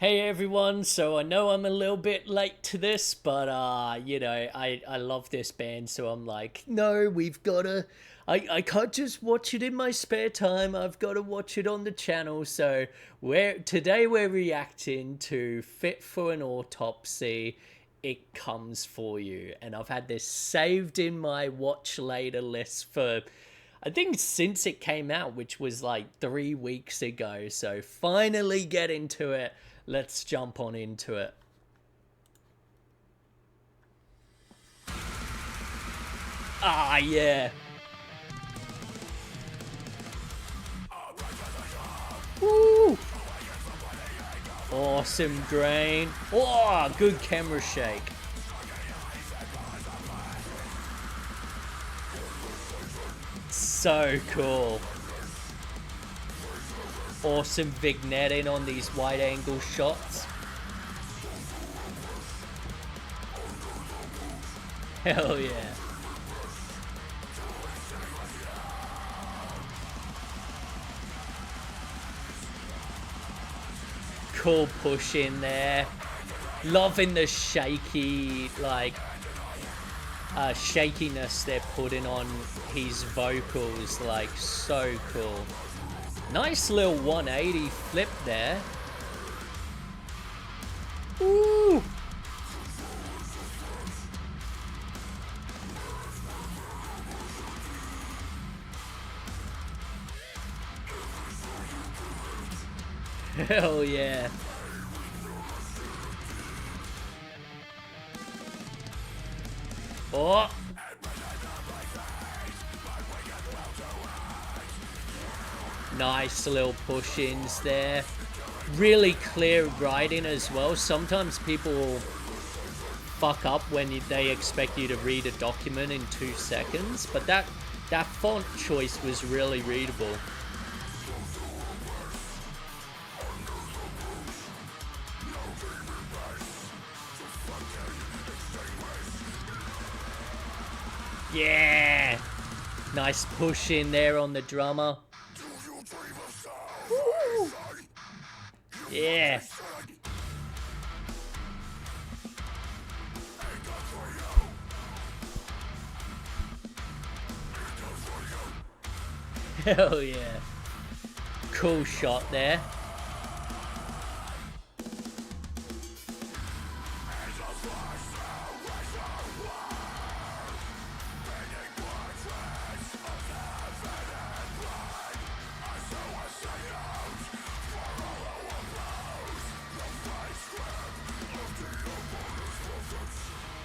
Hey everyone, so I know I'm a little bit late to this, but I love this band, so I'm like, no, we've gotta I can't just watch it in my spare time, I've gotta watch it on the channel. So we're reacting to Fit for an Autopsy. It Comes For You, and I've had this saved in my watch later list for I think since it came out, which was like 3 weeks ago. So finally get into it. Let's jump on into it. Ah, yeah. Woo! Awesome drain. Oh, good camera shake. So cool. Awesome vignetting on these wide angle shots. Hell yeah. Cool push in there. Loving the shaky, shakiness they're putting on his vocals. Like, so cool. Nice little 180 flip there. Woo! Hell yeah. Oh. Nice little push-ins there. Really clear writing as well. Sometimes people fuck up when they expect you to read a document in 2 seconds, but that font choice was really readable. Yeah! Nice push in there on the drummer. Woo! Yeah. Hell yeah. Cool shot there.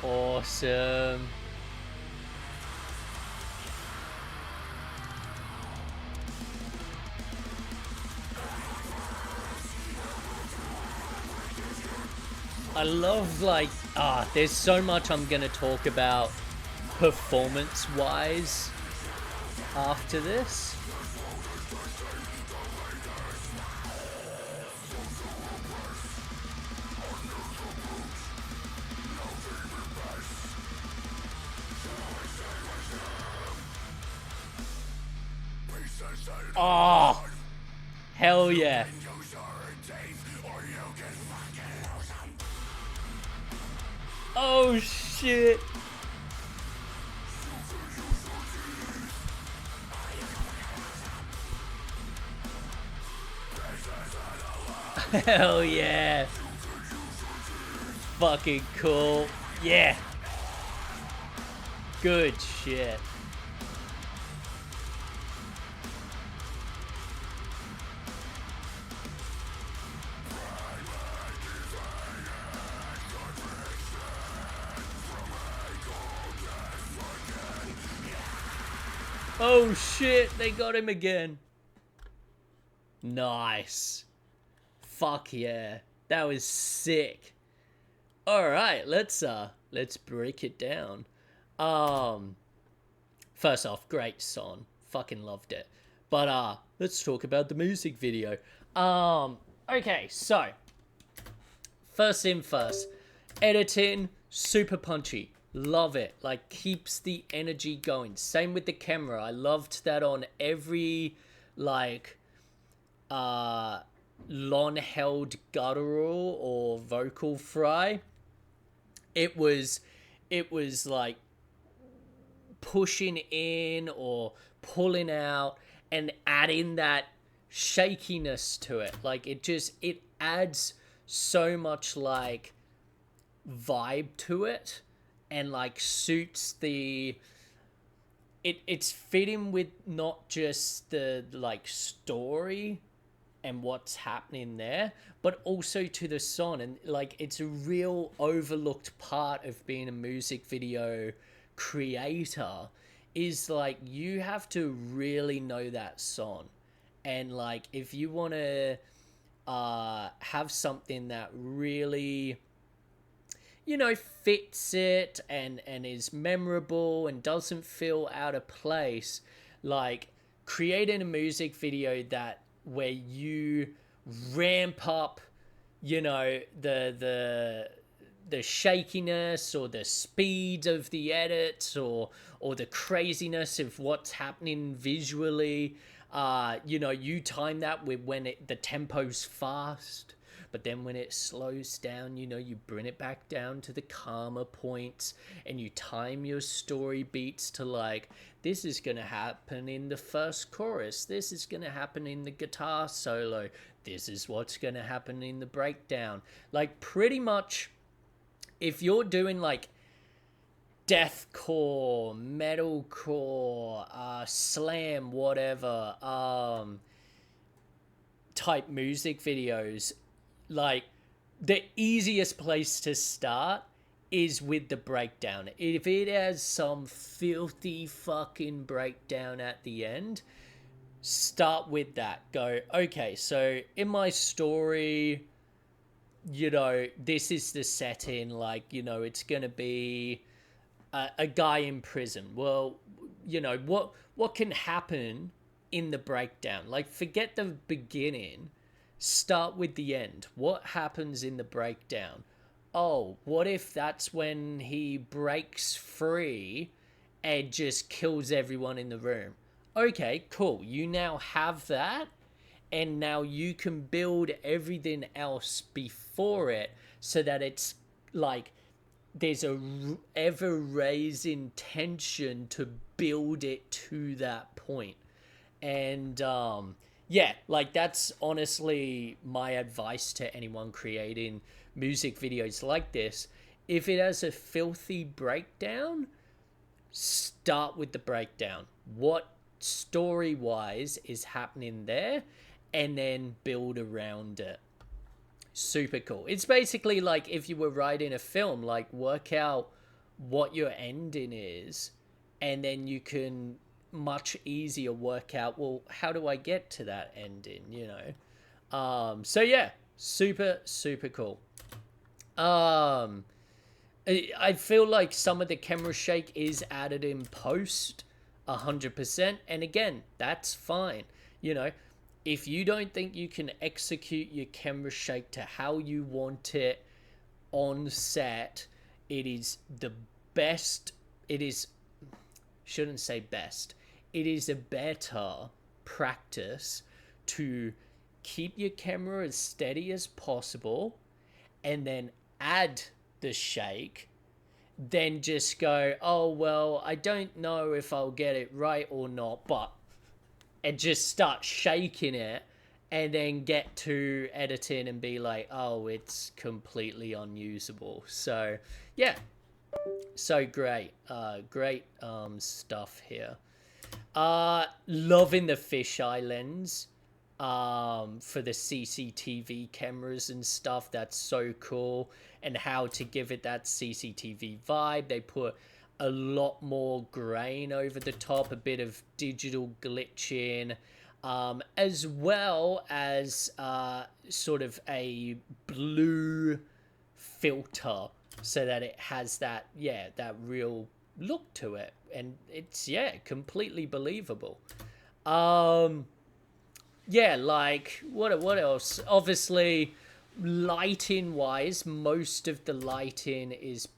Awesome. I love, like, there's so much I'm gonna talk about performance-wise after this. Oh, hell yeah. Oh shit. Hell yeah. Fucking cool. Yeah. Good shit. Oh shit, they got him again. Nice. Fuck yeah. That was sick. Alright, let's break it down. First off, great song. Fucking loved it. But let's talk about the music video. Okay, so first thing first. Editing, super punchy. Love it. Like, keeps the energy going. Same with the camera. I loved that on every, like, long-held guttural or vocal fry. It was like pushing in or pulling out and adding that shakiness to it. Like it adds so much like vibe to it, and like suits the it's fitting with not just the like story and what's happening there, but also to the song. And like it's a real overlooked part of being a music video creator, is like you have to really know that song. And like if you want to have something that really, you know, fits it and is memorable and doesn't feel out of place, like creating a music video that where you ramp up, you know, the shakiness or the speed of the edits, or the craziness of what's happening visually. You know, you time that with when the tempo's fast, but then when it slows down, you know, you bring it back down to the calmer points, and you time your story beats to like, this is going to happen in the first chorus, this is going to happen in the guitar solo, this is what's going to happen in the breakdown. Like pretty much if you're doing like deathcore, metalcore, slam, whatever, type music videos, like the easiest place to start is with the breakdown. If it has some filthy fucking breakdown at the end, start with that. Go, okay, so in my story, you know, this is the setting, like, you know, it's gonna be a guy in prison. Well, you know, what can happen in the breakdown? Like, forget the beginning, start with the end. What happens in the breakdown? Oh, what if that's when he breaks free and just kills everyone in the room? Okay, cool. You now have that, and now you can build everything else before it so that it's like there's a ever raising tension to build it to that point. And yeah, like that's honestly my advice to anyone creating music videos like this. If it has a filthy breakdown, start with the breakdown. What story wise is happening there, and then build around it. Super cool. It's basically like if you were writing a film, like work out what your ending is, and then you can much easier work out, well, how do I get to that ending, you know? So yeah, super, super cool. I feel like some of the camera shake is added in post 100%. And again, that's fine. You know, if you don't think you can execute your camera shake to how you want it on set, it is the best. It is, shouldn't say best. It is a better practice to keep your camera as steady as possible and then add the shake, then just go, oh, well, I don't know if I'll get it right or not, but, and just start shaking it, and then get to editing and be like, oh, it's completely unusable. So, yeah. So great. Great stuff here. Loving the fisheye lens for the CCTV cameras and stuff. That's so cool. And how to give it that CCTV vibe. They put a lot more grain over the top, a bit of digital glitching, as well as sort of a blue filter so that it has that, yeah, that real look to it. And it's, yeah, completely believable. Yeah, like, what else? Obviously, lighting-wise, most of the lighting is,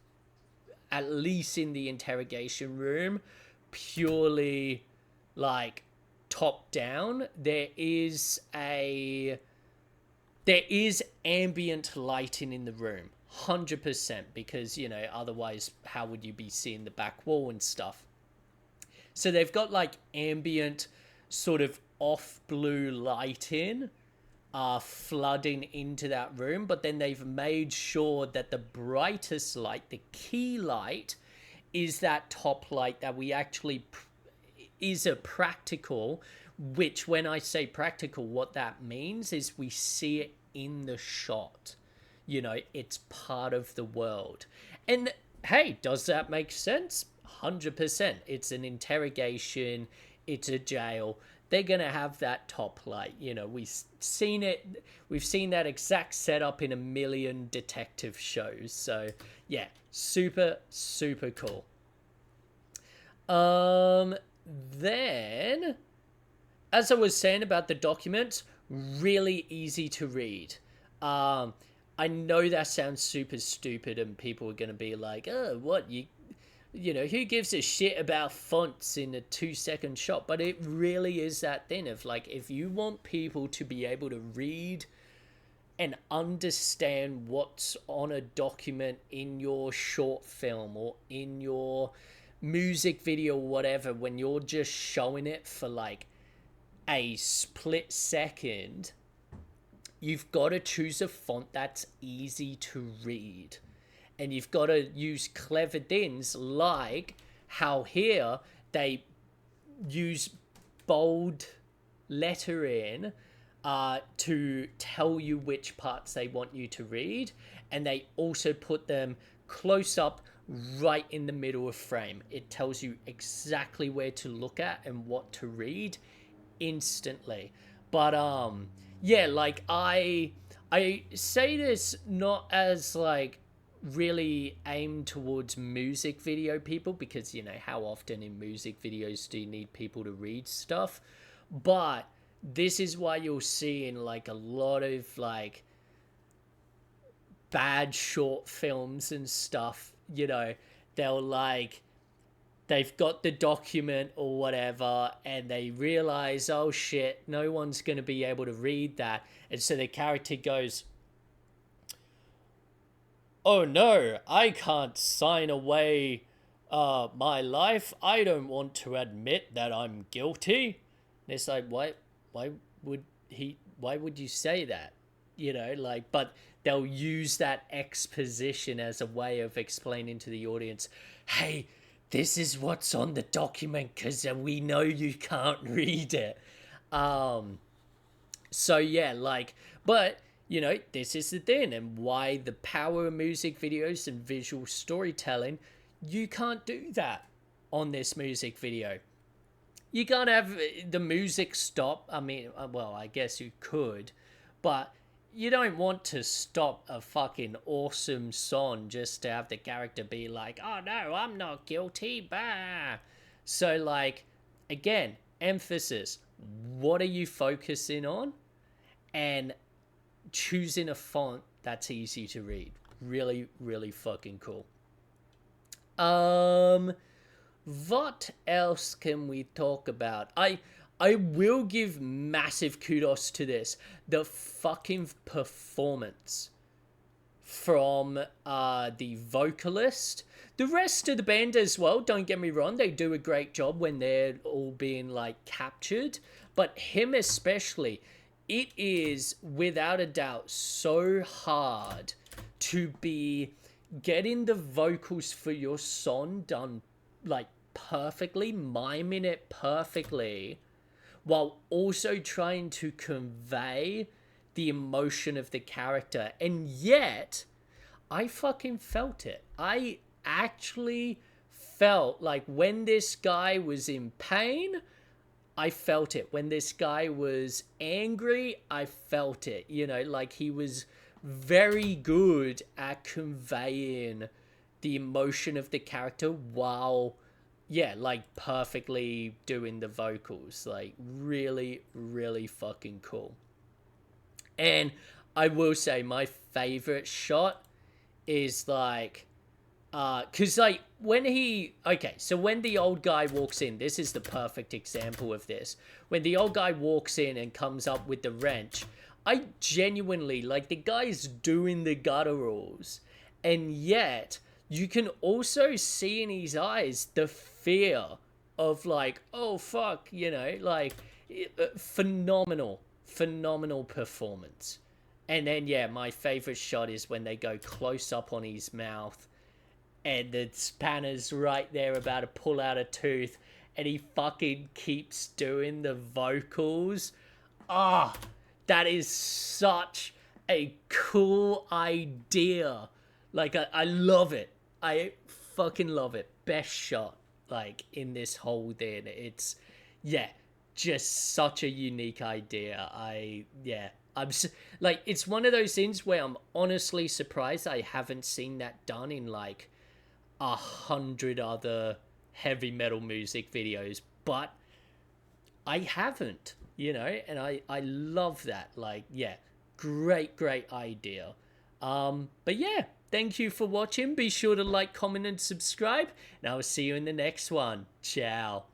at least in the interrogation room, purely, like, top-down. There is a There is ambient lighting in the room, 100%, because, otherwise, how would you be seeing the back wall and stuff? So they've got like ambient, sort of off blue lighting flooding into that room, but then they've made sure that the brightest light, the key light, is that top light that we actually is a practical, which when I say practical, what that means is we see it in the shot. It's part of the world. And hey, does that make sense? 100%. It's an interrogation, it's a jail. They're going to have that top light. We've seen it. We've seen that exact setup in a million detective shows. So, yeah, super, super cool. Then, as I was saying about the document, really easy to read. I know that sounds super stupid and people are going to be like, oh, what, who gives a shit about fonts in a 2-second shot? But it really is that thing of like, if you want people to be able to read and understand what's on a document in your short film or in your music video or whatever, when you're just showing it for like a split second, you've got to choose a font that's easy to read. And you've got to use clever things like how here they use bold lettering to tell you which parts they want you to read. And they also put them close up right in the middle of frame. It tells you exactly where to look at and what to read instantly. But yeah, like I say this not as like really aimed towards music video people, because how often in music videos do you need people to read stuff? But this is why you'll see in like a lot of like bad short films and stuff, they'll like, they've got the document or whatever and they realize, oh shit, no one's going to be able to read that. And so the character goes, oh no, I can't sign away my life. I don't want to admit that I'm guilty. And it's like, why would you say that? But they'll use that exposition as a way of explaining to the audience, hey, this is what's on the document because we know you can't read it. So yeah, like, but this is the thing, and why the power of music videos and visual storytelling, you can't do that on this music video. You can't have the music stop. I mean, well, I guess you could, but you don't want to stop a fucking awesome song just to have the character be like, oh no, I'm not guilty, bah. So like, again, emphasis. What are you focusing on? And choosing a font that's easy to read. Really, really fucking cool. What else can we talk about? I will give massive kudos to this. The fucking performance from the vocalist. The rest of the band as well, don't get me wrong, they do a great job when they're all being like captured. But him especially, it is without a doubt so hard to be getting the vocals for your song done like perfectly, miming it perfectly, while also trying to convey the emotion of the character. And yet, I fucking felt it. I actually felt like when this guy was in pain, I felt it. When this guy was angry, I felt it. Like he was very good at conveying the emotion of the character while, yeah, like perfectly doing the vocals. Like really, really fucking cool. And I will say my favorite shot is like, cause like when when the old guy walks in, this is the perfect example of this. When the old guy walks in and comes up with the wrench, I genuinely, like, the guy's doing the gutturals, and yet you can also see in his eyes the fear of, like, oh fuck, you know, like, phenomenal, phenomenal performance. And then, yeah, my favorite shot is when they go close up on his mouth and the spanner's right there about to pull out a tooth and he fucking keeps doing the vocals. Ah, that is such a cool idea. Like, I love it. I fucking love it. Best shot, like, in this whole thing. It's, yeah, just such a unique idea. Like, it's one of those things where I'm honestly surprised I haven't seen that done in, like, 100 other heavy metal music videos, but I haven't, you know, and I love that. Like, yeah, great idea. But yeah, thank you for watching. Be sure to like, comment, and subscribe, and I will see you in the next one. Ciao.